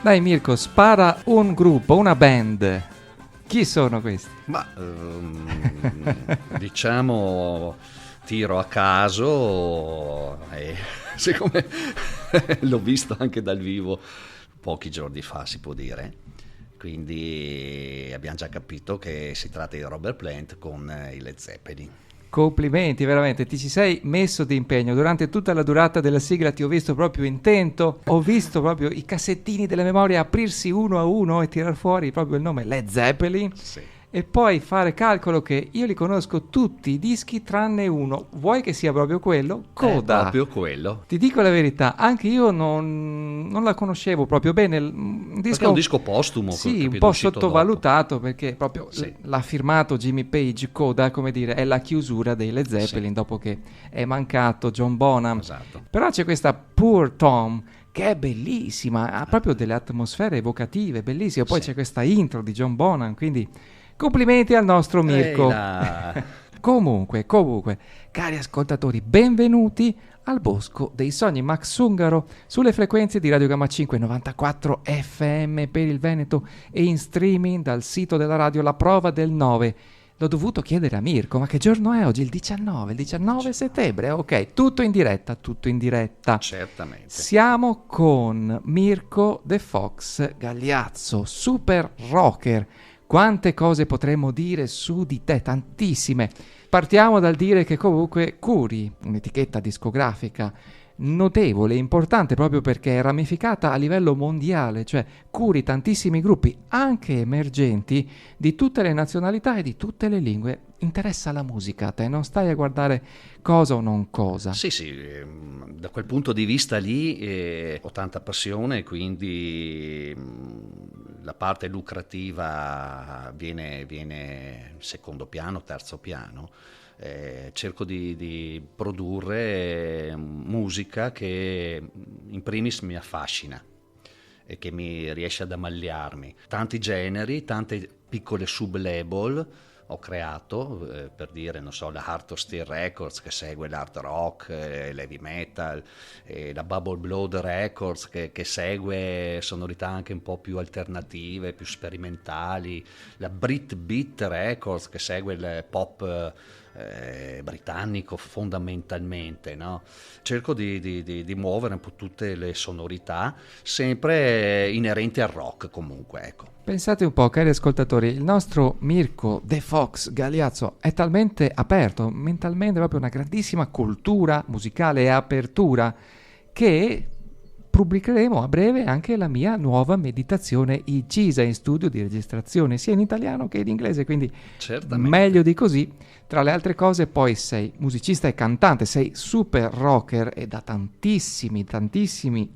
Dai Mirko, spara un gruppo, una band. Chi sono questi? Ma diciamo tiro a caso e siccome l'ho visto anche dal vivo pochi giorni fa, si può dire, quindi abbiamo già capito che si tratta di Robert Plant con i Led Zeppelin. Complimenti, veramente, ti ci sei messo di impegno. Durante tutta la durata della sigla ti ho visto proprio intento, ho visto proprio i cassettini della memoria aprirsi uno a uno e tirar fuori proprio il nome Led Zeppelin. Sì. E poi fare calcolo che io li conosco tutti i dischi tranne uno. Vuoi che sia proprio quello? Coda. È proprio quello. Ti dico la verità, anche io non la conoscevo proprio bene. Perché è un disco postumo. Sì, un po' sottovalutato perché proprio l'ha firmato Jimmy Page. Coda, come dire, è la chiusura dei Led Zeppelin dopo che è mancato John Bonham. Esatto. Però c'è questa Poor Tom che è bellissima, ha proprio delle atmosfere evocative, bellissime. Poi c'è questa intro di John Bonham, quindi complimenti al nostro Mirko. Comunque, cari ascoltatori, benvenuti al Bosco dei Sogni. Max Ungaro sulle frequenze di Radio Gamma 5 94 FM per il Veneto e in streaming dal sito della radio La Prova del 9. L'ho dovuto chiedere a Mirko, ma che giorno è oggi? Il 19 settembre, ok, tutto in diretta. Certamente. Siamo con Mirko The Fox Gagliazzo, super rocker. Quante cose potremmo dire su di te, tantissime. Partiamo dal dire che comunque curi un'etichetta discografica notevole, importante proprio perché è ramificata a livello mondiale, cioè curi tantissimi gruppi, anche emergenti, di tutte le nazionalità e di tutte le lingue. Interessa la musica a te, non stai a guardare cosa o non cosa. Sì, da quel punto di vista lì ho tanta passione, quindi la parte lucrativa viene secondo piano, terzo piano. Cerco di produrre musica che in primis mi affascina e che mi riesce ad ammagliarmi. Tanti generi, tante piccole sub-label ho creato, per dire, non so, la Heart of Steel Records che segue l'hard rock, l'heavy metal, la Bubble Blood Records che segue sonorità anche un po' più alternative, più sperimentali, la Brit Beat Records che segue il pop britannico fondamentalmente, no? Cerco di muovere un po' tutte le sonorità, sempre inerenti al rock comunque, ecco. Pensate un po', cari ascoltatori, il nostro Mirko The Fox Gagliazzo è talmente aperto, mentalmente proprio una grandissima cultura musicale e apertura, che pubblicheremo a breve anche la mia nuova meditazione incisa in studio di registrazione, sia in italiano che in inglese, quindi meglio di così. Tra le altre cose poi sei musicista e cantante, sei super rocker e da tantissimi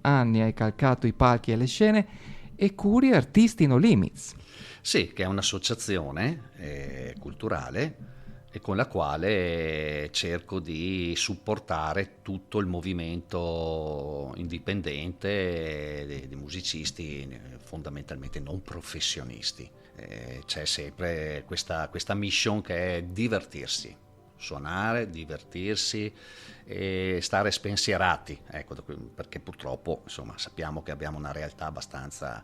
anni hai calcato i palchi e le scene e curi Artisti No Limits. Sì, che è un'associazione culturale e con la quale cerco di supportare tutto il movimento indipendente di musicisti fondamentalmente non professionisti. C'è sempre questa mission che è divertirsi, suonare, divertirsi e stare spensierati, ecco, perché purtroppo insomma sappiamo che abbiamo una realtà abbastanza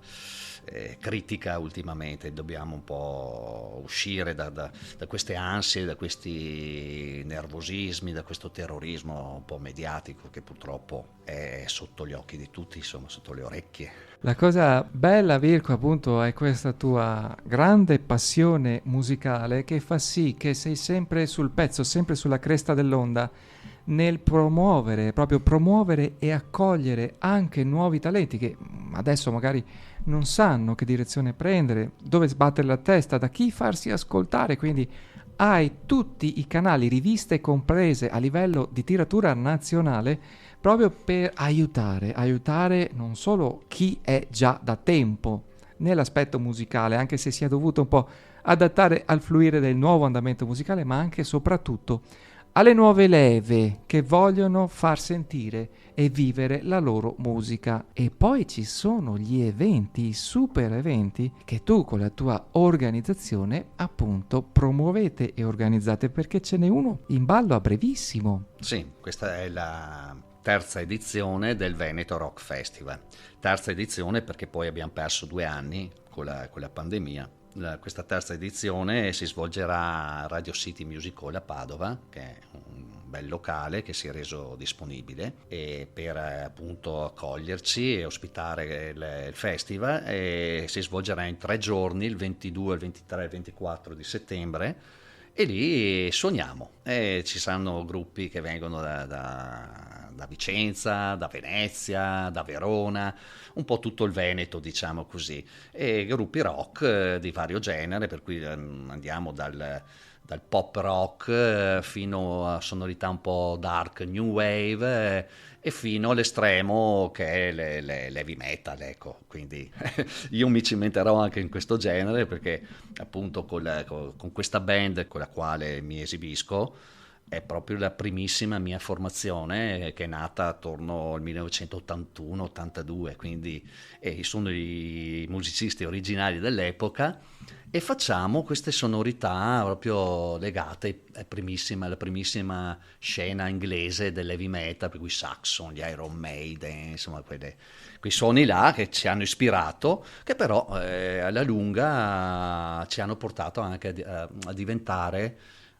critica ultimamente, dobbiamo un po' uscire da queste ansie, da questi nervosismi, da questo terrorismo un po' mediatico che purtroppo è sotto gli occhi di tutti, insomma sotto le orecchie. La cosa bella, Virko, appunto, è questa tua grande passione musicale che fa sì che sei sempre sul pezzo, sempre sulla cresta dell'onda nel proprio promuovere e accogliere anche nuovi talenti che adesso magari non sanno che direzione prendere, dove sbattere la testa, da chi farsi ascoltare, quindi hai tutti i canali, riviste comprese a livello di tiratura nazionale, proprio per aiutare non solo chi è già da tempo nell'aspetto musicale, anche se si è dovuto un po' adattare al fluire del nuovo andamento musicale, ma anche e soprattutto alle nuove leve che vogliono far sentire e vivere la loro musica. E poi ci sono gli eventi, i super eventi che tu con la tua organizzazione appunto promuovete e organizzate, perché ce n'è uno in ballo a brevissimo. Sì, questa è la terza edizione del Veneto Rock Festival. Terza edizione perché poi abbiamo perso 2 anni con la pandemia. Questa terza edizione si svolgerà a Radio City Music Hall a Padova, che è un bel locale che si è reso disponibile e per appunto accoglierci e ospitare il festival, e si svolgerà in 3 giorni, il 22, il 23 e il 24 di settembre, e lì suoniamo. Ci saranno gruppi che vengono da Vicenza, da Venezia, da Verona, un po' tutto il Veneto, diciamo così, e gruppi rock di vario genere, per cui andiamo dal pop rock fino a sonorità un po' dark, new wave, e fino all'estremo che è l'heavy metal, ecco. Quindi io mi cimenterò anche in questo genere, perché appunto con questa band con la quale mi esibisco è proprio la primissima mia formazione, che è nata attorno al 1981-82, quindi sono i musicisti originali dell'epoca, e facciamo queste sonorità proprio legate alla primissima scena inglese dell'heavy metal, per cui Saxon, gli Iron Maiden, insomma quei suoni là che ci hanno ispirato, che però alla lunga ci hanno portato anche a diventare,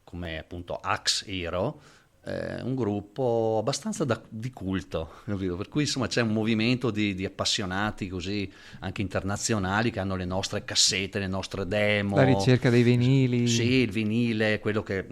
come appunto Axe Hero, un gruppo abbastanza di culto, capito? Per cui insomma c'è un movimento di appassionati così anche internazionali, che hanno le nostre cassette, le nostre demo, la ricerca dei vinili. Sì, il vinile, quello che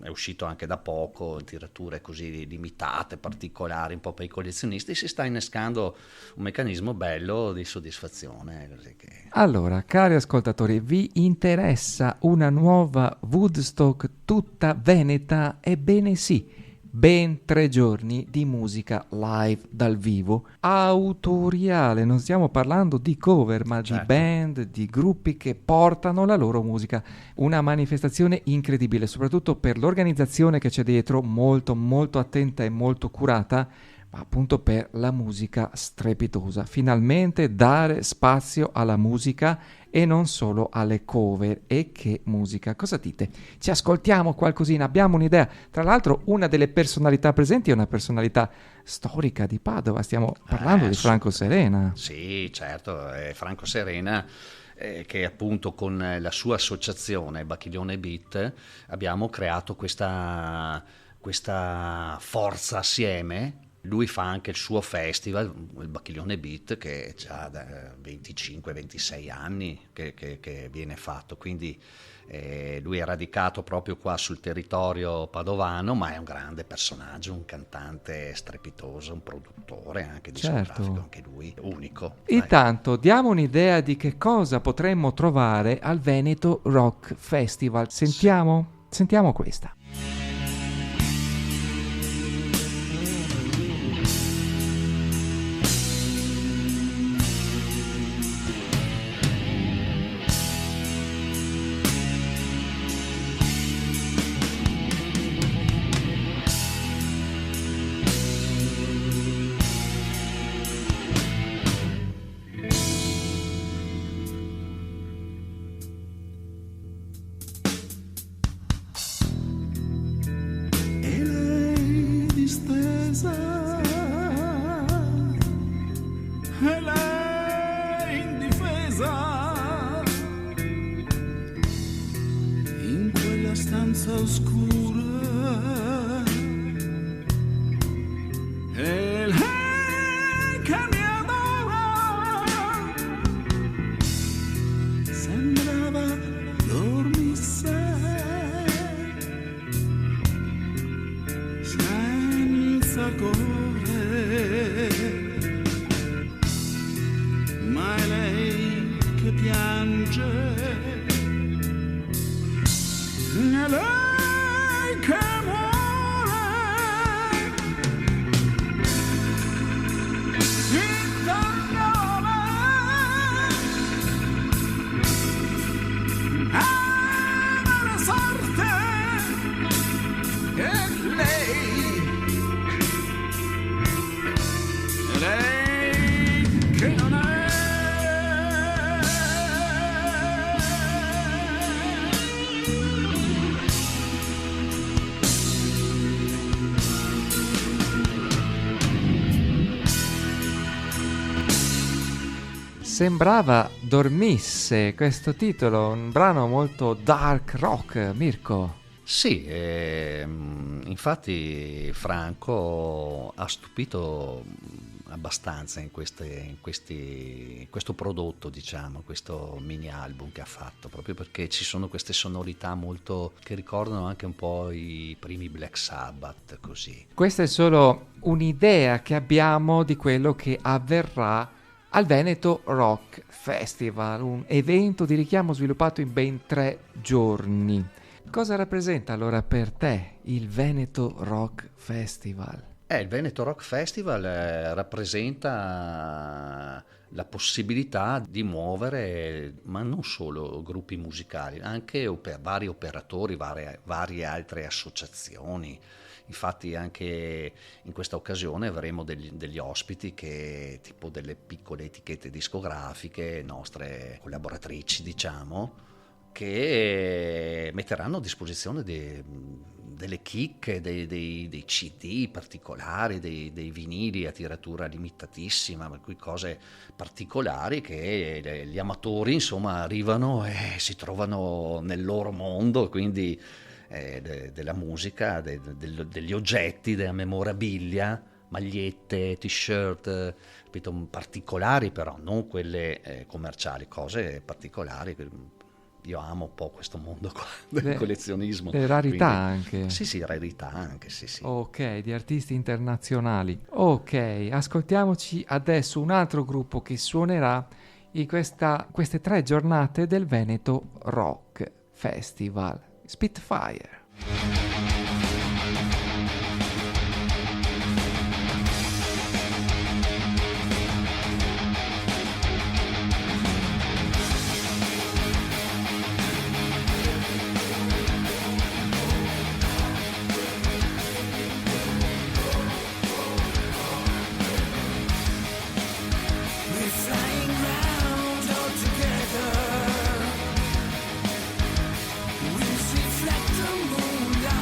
è uscito anche da poco, in tirature così limitate, particolari, un po' per i collezionisti. Si sta innescando un meccanismo bello di soddisfazione, così che... Allora, cari ascoltatori, vi interessa una nuova Woodstock tutta veneta? Ebbene sì, ben 3 giorni di musica live dal vivo, autoriale, non stiamo parlando di cover, ma certo, di band, di gruppi che portano la loro musica. Una manifestazione incredibile, soprattutto per l'organizzazione che c'è dietro, molto molto attenta e molto curata, ma appunto per la musica strepitosa. Finalmente dare spazio alla musica e non solo alle cover. E che musica, cosa dite? Ci ascoltiamo qualcosina, abbiamo un'idea. Tra l'altro una delle personalità presenti è una personalità storica di Padova, stiamo parlando di Franco Serena. Sì, certo, Franco Serena, che appunto con la sua associazione Bacchiglione Beat abbiamo creato questa forza assieme. Lui fa anche il suo festival, il Bacchiglione Beat, che è già da 25-26 anni che viene fatto, quindi lui è radicato proprio qua sul territorio padovano, ma è un grande personaggio, un cantante strepitoso, un produttore anche discografico, anche lui unico. Intanto diamo un'idea di che cosa potremmo trovare al Veneto Rock Festival. Sentiamo? Sì. Sentiamo questa. Yeah. sembrava dormisse questo titolo, un brano molto dark rock, Mirko. Sì, infatti Franco ha stupito abbastanza in questo prodotto, diciamo, questo mini album che ha fatto, proprio perché ci sono queste sonorità molto che ricordano anche un po' i primi Black Sabbath, così. Questa è solo un'idea che abbiamo di quello che avverrà al Veneto Rock Festival, un evento di richiamo sviluppato in ben 3 giorni. Cosa rappresenta allora per te il Veneto Rock Festival? Il Veneto Rock Festival rappresenta la possibilità di muovere, ma non solo gruppi musicali, anche vari operatori, varie altre associazioni. Infatti anche in questa occasione avremo degli ospiti che, tipo delle piccole etichette discografiche, nostre collaboratrici, diciamo, che metteranno a disposizione delle chicche, dei CD particolari, dei vinili a tiratura limitatissima, per cui cose particolari che gli amatori insomma arrivano e si trovano nel loro mondo, quindi della musica, degli oggetti, della memorabilia, magliette, t-shirt, ripeto, particolari, però non quelle commerciali, cose particolari. Io amo un po' questo mondo qua del collezionismo. Le rarità quindi, anche. Sì, rarità anche, sì. Ok, di artisti internazionali. Ok, ascoltiamoci adesso un altro gruppo che suonerà in queste 3 giornate del Veneto Rock Festival, Spitfire. Reflect the moonlight.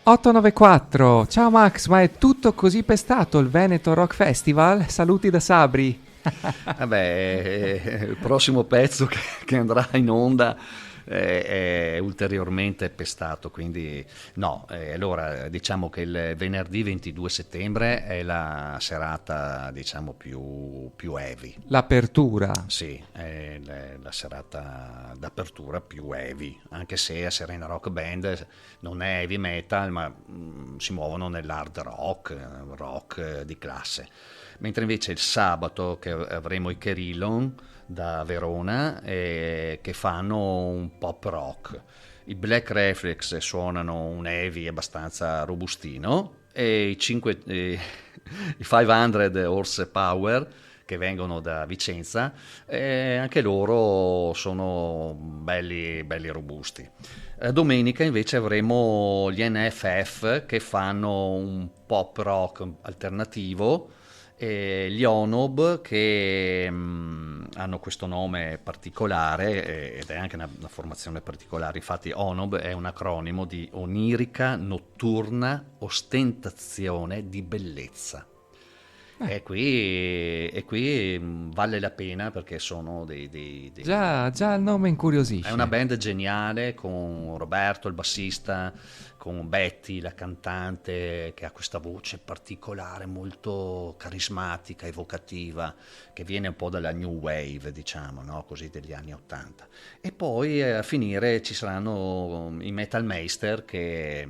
894, ciao Max, ma è tutto così pestato il Veneto Rock Festival? Saluti da Sabri. Vabbè, il prossimo pezzo che andrà in onda è ulteriormente pestato, quindi no. Allora diciamo che il venerdì 22 settembre è la serata, diciamo, più heavy. L'apertura. Sì, è la serata d'apertura più heavy, anche se a Serena Rock Band non è heavy metal, ma si muovono nell'hard rock di classe. Mentre invece il sabato che avremo i Kerillon da Verona, che fanno un pop rock. I Black Reflex suonano un heavy abbastanza robustino, e i 500 Horsepower che vengono da Vicenza, anche loro sono belli robusti. Domenica invece avremo gli NFF che fanno un pop rock alternativo, gli Onob che hanno questo nome particolare, ed è anche una formazione particolare. Infatti Onob è un acronimo di onirica notturna ostentazione di bellezza. E qui vale la pena, perché sono dei Già il nome incuriosisce. è una band geniale, con Roberto il bassista, con Betty la cantante, che ha questa voce particolare, molto carismatica, evocativa, che viene un po' dalla new wave, diciamo, no? Così, degli anni '80. E poi a finire ci saranno i Metal Meister, che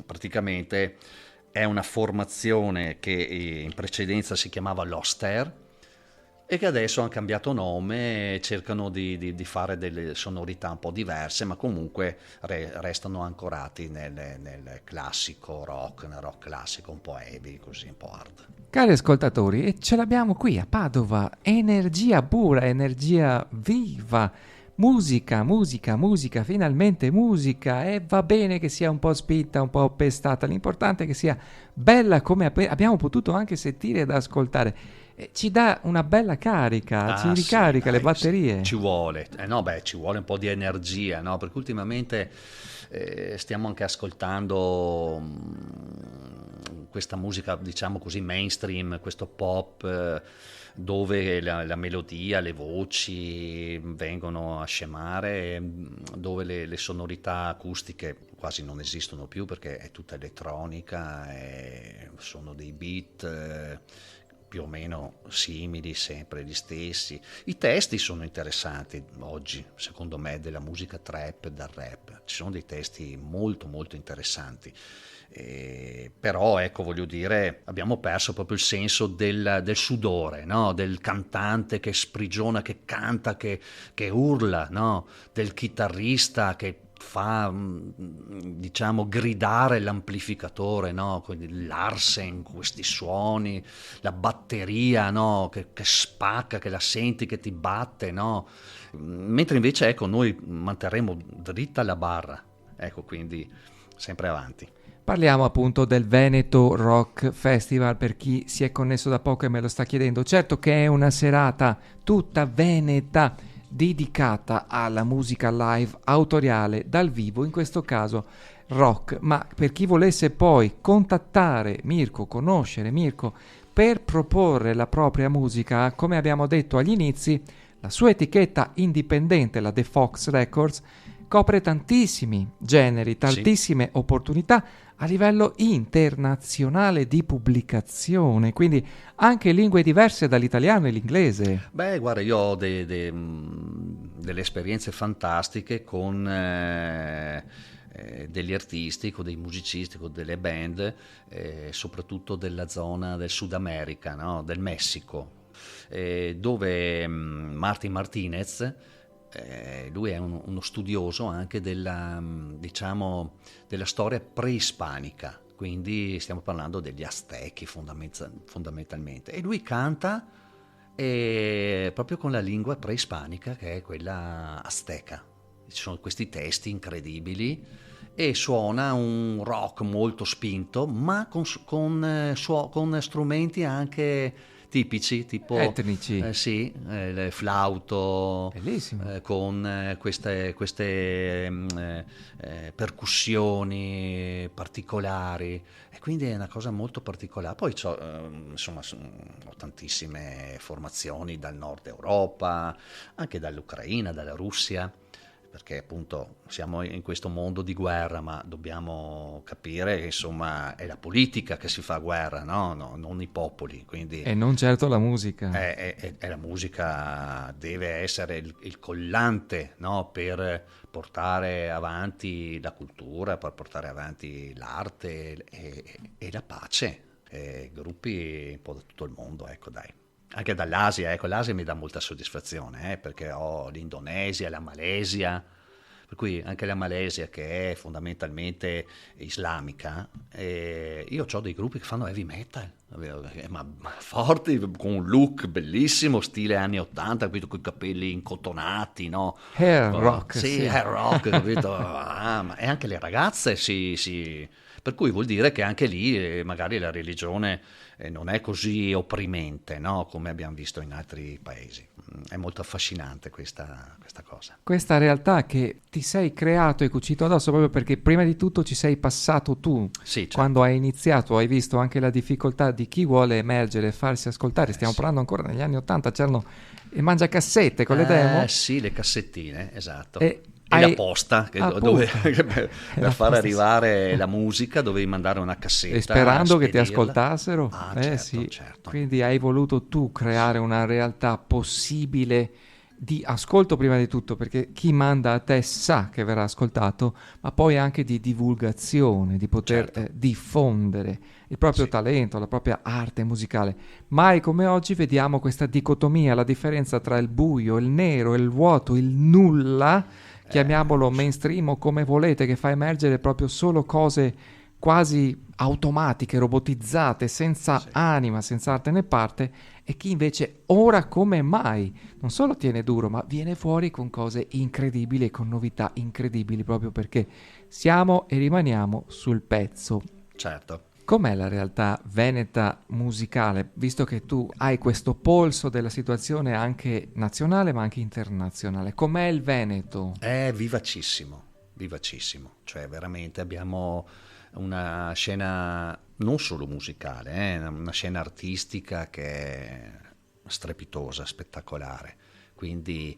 praticamente è una formazione che in precedenza si chiamava Lost Air e che adesso hanno cambiato nome, cercano di fare delle sonorità un po' diverse, ma comunque restano ancorati nel classico rock, nel rock classico un po' heavy, così un po' hard. Cari ascoltatori, e ce l'abbiamo qui a Padova, energia pura, energia viva, musica, finalmente musica, e va bene che sia un po' spinta, un po' pestata, l'importante è che sia bella, come abbiamo potuto anche sentire ed ascoltare. Ci dà una bella carica, ci ricarica, sì, le batterie. Sì, ci vuole, ci vuole un po' di energia, no? Perché ultimamente stiamo anche ascoltando questa musica, diciamo così, mainstream, questo pop, dove la melodia, le voci vengono a scemare, dove le sonorità acustiche quasi non esistono più, perché è tutta elettronica, sono dei beat più o meno simili, sempre gli stessi. I testi sono interessanti oggi, secondo me, della musica trap, del rap. Ci sono dei testi molto interessanti. Però ecco, voglio dire, abbiamo perso proprio il senso del sudore, no? Del cantante che sprigiona, che canta, che urla, no? Del chitarrista che fa, diciamo, gridare l'amplificatore, no? Larsen, questi suoni, la batteria, no? Che spacca, che la senti che ti batte, no? Mentre invece, ecco, noi manterremo dritta la barra, ecco, quindi sempre avanti. Parliamo appunto del Veneto Rock Festival, per chi si è connesso da poco e me lo sta chiedendo. Certo che è una serata tutta veneta, dedicata alla musica live autoriale dal vivo, in questo caso rock, ma per chi volesse poi contattare Mirko, conoscere Mirko per proporre la propria musica, come abbiamo detto agli inizi, la sua etichetta indipendente, la The Fox Records, copre tantissimi generi, tantissime opportunità a livello internazionale di pubblicazione, quindi anche lingue diverse dall'italiano e l'inglese. Beh, guarda, io ho delle esperienze fantastiche con degli artisti, con dei musicisti, con delle band, soprattutto della zona del Sud America, no? Del Messico, dove Martin Martinez, lui è uno studioso anche della storia preispanica, quindi stiamo parlando degli Aztechi fondamentalmente, e lui canta proprio con la lingua preispanica, che è quella azteca. Ci sono questi testi incredibili e suona un rock molto spinto, ma con strumenti anche tipici, tipo etnici. sì, il flauto, Bellissimo. con queste percussioni particolari, e quindi è una cosa molto particolare. Poi insomma, ho tantissime formazioni dal nord Europa, anche dall'Ucraina, dalla Russia, perché appunto siamo in questo mondo di guerra, ma dobbiamo capire che insomma è la politica che si fa guerra, no? Non i popoli, quindi E non certo la musica. la musica deve essere il collante, no? Per portare avanti la cultura, per portare avanti l'arte e la pace. Gruppi un po' da tutto il mondo, ecco, dai. Anche dall'Asia, ecco, l'Asia mi dà molta soddisfazione, perché ho l'Indonesia, la Malesia, per cui anche la Malesia, che è fondamentalmente islamica, io ho dei gruppi che fanno heavy metal, ma forti, con un look bellissimo, stile anni 80, capito, con i capelli incotonati, no? Hair rock. Sì, hair rock, capito? E anche le ragazze per cui vuol dire che anche lì magari la religione non è così opprimente, no? Come abbiamo visto in altri paesi. È molto affascinante questa cosa. Questa realtà che ti sei creato e cucito addosso proprio perché prima di tutto ci sei passato tu. Sì, certo. Quando hai iniziato hai visto anche la difficoltà di chi vuole emergere e farsi ascoltare. Stiamo parlando ancora negli anni 80, c'erano i mangiacassette con le demo. Sì, le cassettine, esatto. E la posta, per far arrivare la musica dovevi mandare una cassetta. E sperando che ti ascoltassero. Certo, sì. Certo. Quindi hai voluto tu creare una realtà possibile di ascolto prima di tutto, perché chi manda a te sa che verrà ascoltato, ma poi anche di divulgazione, di poter diffondere il proprio talento, la propria arte musicale. Mai come oggi vediamo questa dicotomia, la differenza tra il buio, il nero, il vuoto, il nulla, chiamiamolo mainstream o come volete, che fa emergere proprio solo cose quasi automatiche, robotizzate, senza anima, senza arte né parte, e chi invece ora come mai non solo tiene duro, ma viene fuori con cose incredibili e con novità incredibili, proprio perché siamo e rimaniamo sul pezzo. Certo. Com'è la realtà veneta musicale, visto che tu hai questo polso della situazione anche nazionale ma anche internazionale? Com'è il Veneto? È vivacissimo, cioè veramente abbiamo una scena non solo musicale, una scena artistica che è strepitosa, spettacolare. Quindi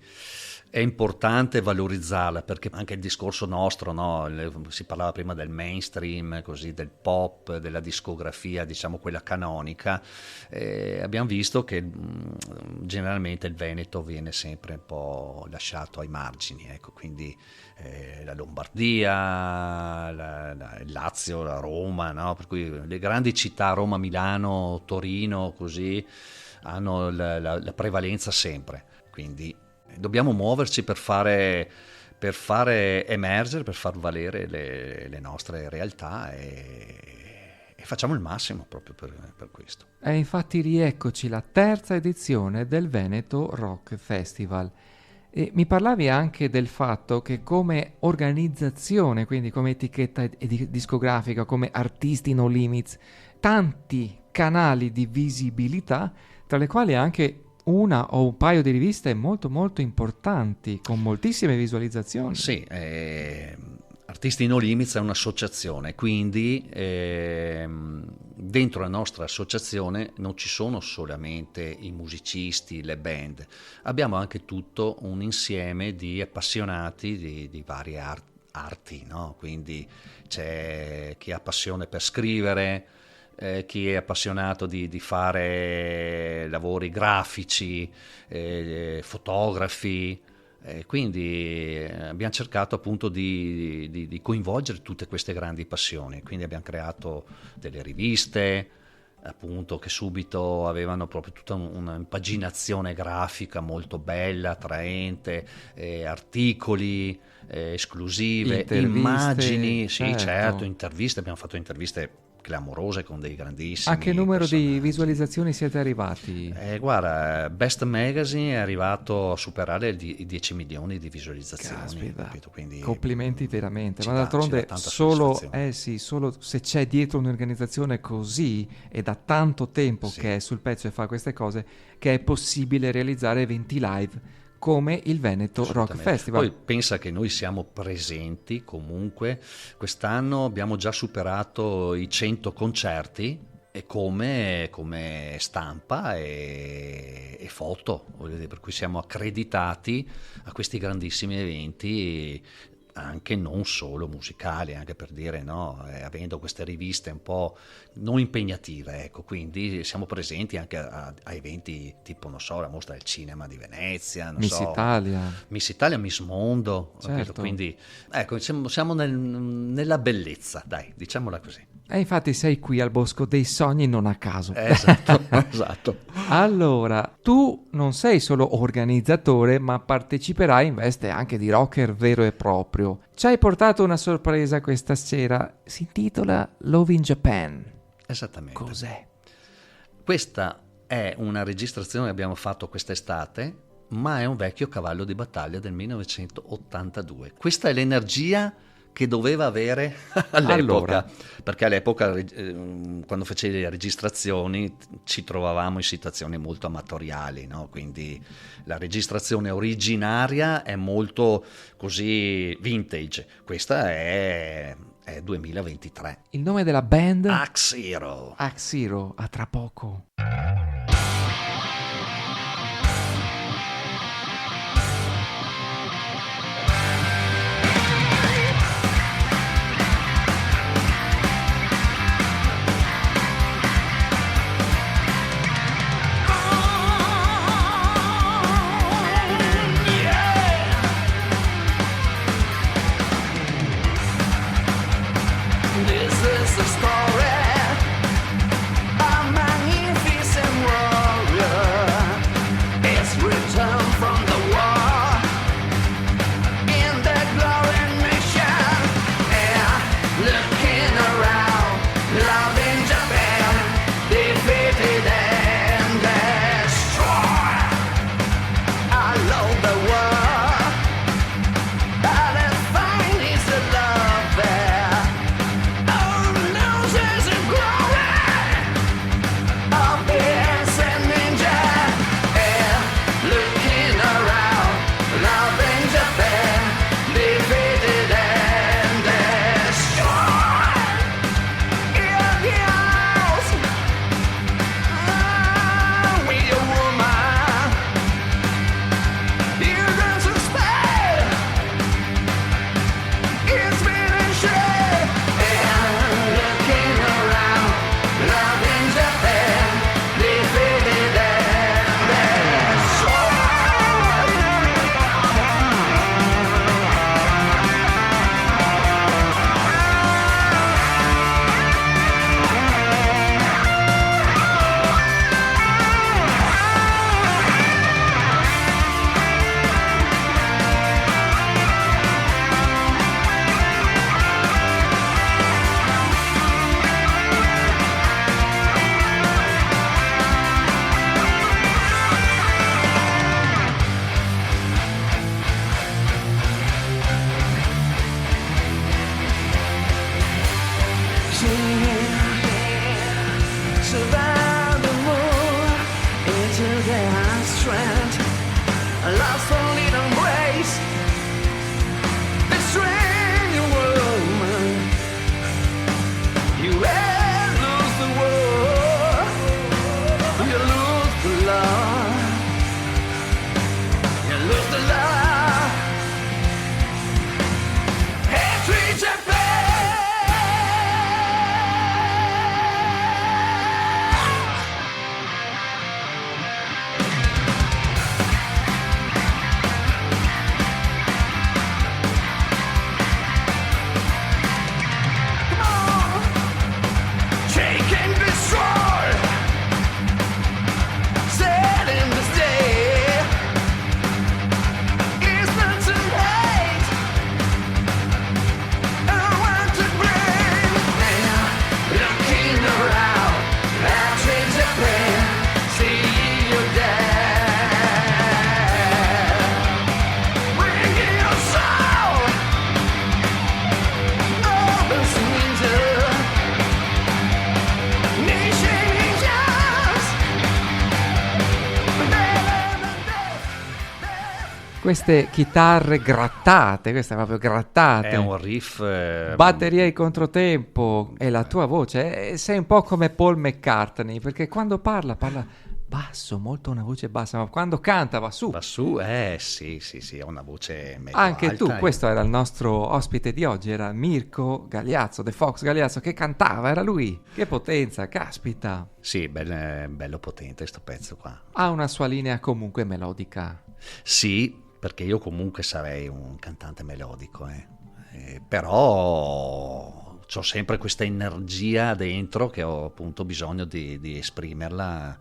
è importante valorizzarla, perché anche il discorso nostro, no? Si parlava prima del mainstream, così, del pop, della discografia, diciamo quella canonica. Abbiamo visto che generalmente il Veneto viene sempre un po' lasciato ai margini, ecco, quindi la Lombardia, il Lazio, la Roma, no? Per cui le grandi città, Roma, Milano, Torino, così, hanno la prevalenza sempre. Quindi dobbiamo muoverci per fare emergere, per far valere le nostre realtà, e facciamo il massimo proprio per questo. E infatti rieccoci la terza edizione del Veneto Rock Festival. E mi parlavi anche del fatto che come organizzazione, quindi come etichetta discografica, come artisti no limits, tanti canali di visibilità, tra le quali anche una o un paio di riviste molto molto importanti, con moltissime visualizzazioni. Sì, Artisti No Limits è un'associazione, quindi dentro la nostra associazione non ci sono solamente i musicisti, le band, abbiamo anche tutto un insieme di appassionati di varie arti, no? Quindi c'è chi ha passione per scrivere, chi è appassionato di fare lavori grafici, fotografi, quindi abbiamo cercato appunto di coinvolgere tutte queste grandi passioni, quindi abbiamo creato delle riviste appunto che subito avevano proprio tutta un'impaginazione grafica molto bella, attraente, articoli esclusive, immagini, sì, certo, interviste, abbiamo fatto interviste clamorose con dei grandissimi A che numero di personaggi. visualizzazioni siete arrivati? Guarda, Best Magazine è arrivato a superare i 10 milioni di visualizzazioni. Caspita, Capito? Quindi, complimenti veramente, ci ma dà d'altronde tanta solo, soddisfazione. solo se c'è dietro un'organizzazione così e da tanto tempo Sì. che è sul pezzo e fa queste cose, che è possibile realizzare eventi live come il Veneto Rock Assolutamente. Festival. Poi pensa che noi siamo presenti comunque, quest'anno abbiamo già superato i 100 concerti e come stampa e foto, voglio dire, per cui siamo accreditati a questi grandissimi eventi, anche non solo musicali, anche per dire, no, avendo queste riviste un po' non impegnative, ecco, quindi siamo presenti anche a eventi tipo, non so, la Mostra del Cinema di Venezia, non Miss so, Italia. Miss Italia, Miss Mondo, capito? Certo. Quindi ecco, siamo nella bellezza, dai, diciamola così. E infatti sei qui al Bosco dei Sogni non a caso. Esatto, esatto. Allora, tu non sei solo organizzatore, ma parteciperai in veste anche di rocker vero e proprio. Ci hai portato una sorpresa questa sera, si intitola Love in Japan. Esattamente. Cos'è? Questa è una registrazione che abbiamo fatto quest'estate, ma è un vecchio cavallo di battaglia del 1982. Questa è l'energia che doveva avere all'epoca, Allora. perché all'epoca quando facevi le registrazioni ci trovavamo in situazioni molto amatoriali, no? Quindi la registrazione originaria è molto così vintage, questa è 2023. Il nome della band? Axe Hero. Axe Hero, a tra poco. This is the story of magnificent world. Queste chitarre grattate, queste proprio grattate. È un riff... batteria e controtempo e la tua voce. Sei un po' come Paul McCartney, perché quando parla basso, molto una voce bassa, ma quando canta va su. Va su, sì, ha una voce medio Anche alta. tu, questo era il nostro ospite di oggi, era Mirko Gagliazzo, The Fox Gagliazzo, che cantava, era lui. Che potenza, caspita. Sì, bello potente sto pezzo qua. Ha una sua linea comunque melodica. Sì, perché io comunque sarei un cantante melodico, però ho sempre questa energia dentro che ho appunto bisogno di esprimerla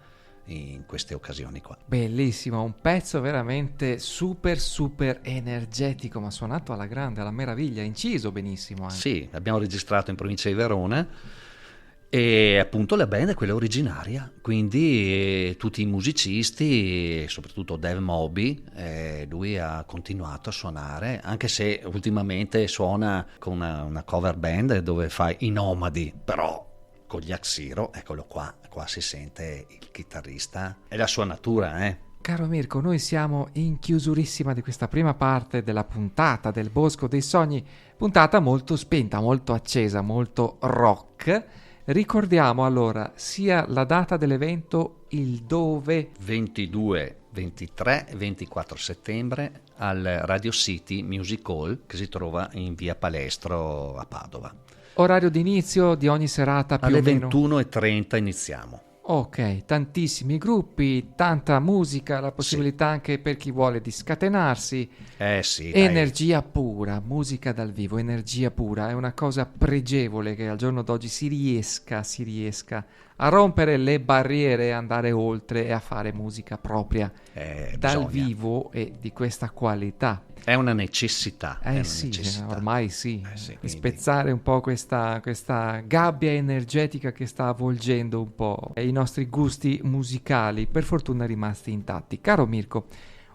in queste occasioni qua. Bellissimo, un pezzo veramente super energetico, ma suonato alla grande, alla meraviglia, inciso benissimo anche. Sì, l'abbiamo registrato in provincia di Verona e appunto la band è quella originaria, quindi tutti i musicisti, soprattutto Dave Moby, lui ha continuato a suonare, anche se ultimamente suona con una cover band dove fa i Nomadi, però con gli Axiro, eccolo qua si sente il chitarrista, è la sua natura, Caro Mirko, noi siamo in chiusurissima di questa prima parte della puntata del Bosco dei Sogni, puntata molto spenta, molto accesa, molto rock. Ricordiamo allora sia la data dell'evento, il dove. 22, 23 e 24 settembre al Radio City Music Hall, che si trova in via Palestro a Padova. Orario di inizio di ogni serata più alle o meno? 21:30 iniziamo. Ok, tantissimi gruppi, tanta musica, la possibilità anche per chi vuole di scatenarsi. Sì, energia pura, musica dal vivo, energia pura, è una cosa pregevole che al giorno d'oggi si riesca a rompere le barriere e andare oltre e a fare musica propria dal vivo e di questa qualità. È una necessità. Ormai sì, quindi spezzare un po' questa gabbia energetica che sta avvolgendo un po' i nostri gusti musicali, per fortuna rimasti intatti. Caro Mirko,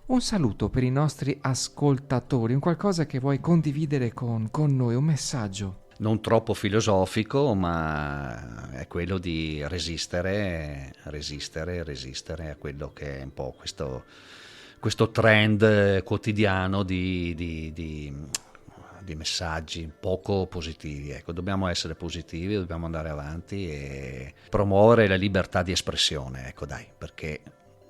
un saluto per i nostri ascoltatori, un qualcosa che vuoi condividere con noi, un messaggio. Non troppo filosofico, ma è quello di resistere a quello che è un po' questo trend quotidiano di messaggi poco positivi. Ecco, dobbiamo essere positivi, dobbiamo andare avanti e promuovere la libertà di espressione, ecco dai, perché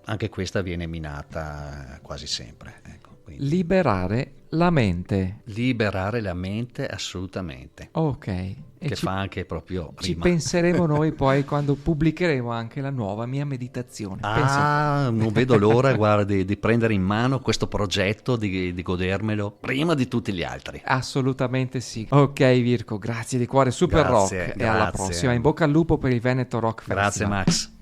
anche questa viene minata quasi sempre. Ecco, liberare la mente. Liberare la mente, assolutamente. Ok. Che fa anche proprio ci rima. Penseremo noi poi quando pubblicheremo anche la nuova mia meditazione. Non vedo l'ora, guarda, di prendere in mano questo progetto, di godermelo prima di tutti gli altri. Assolutamente sì. Ok Mirko, grazie di cuore, super Grazie, rock. E alla prossima, in bocca al lupo per il Veneto Rock Festival. Grazie Max.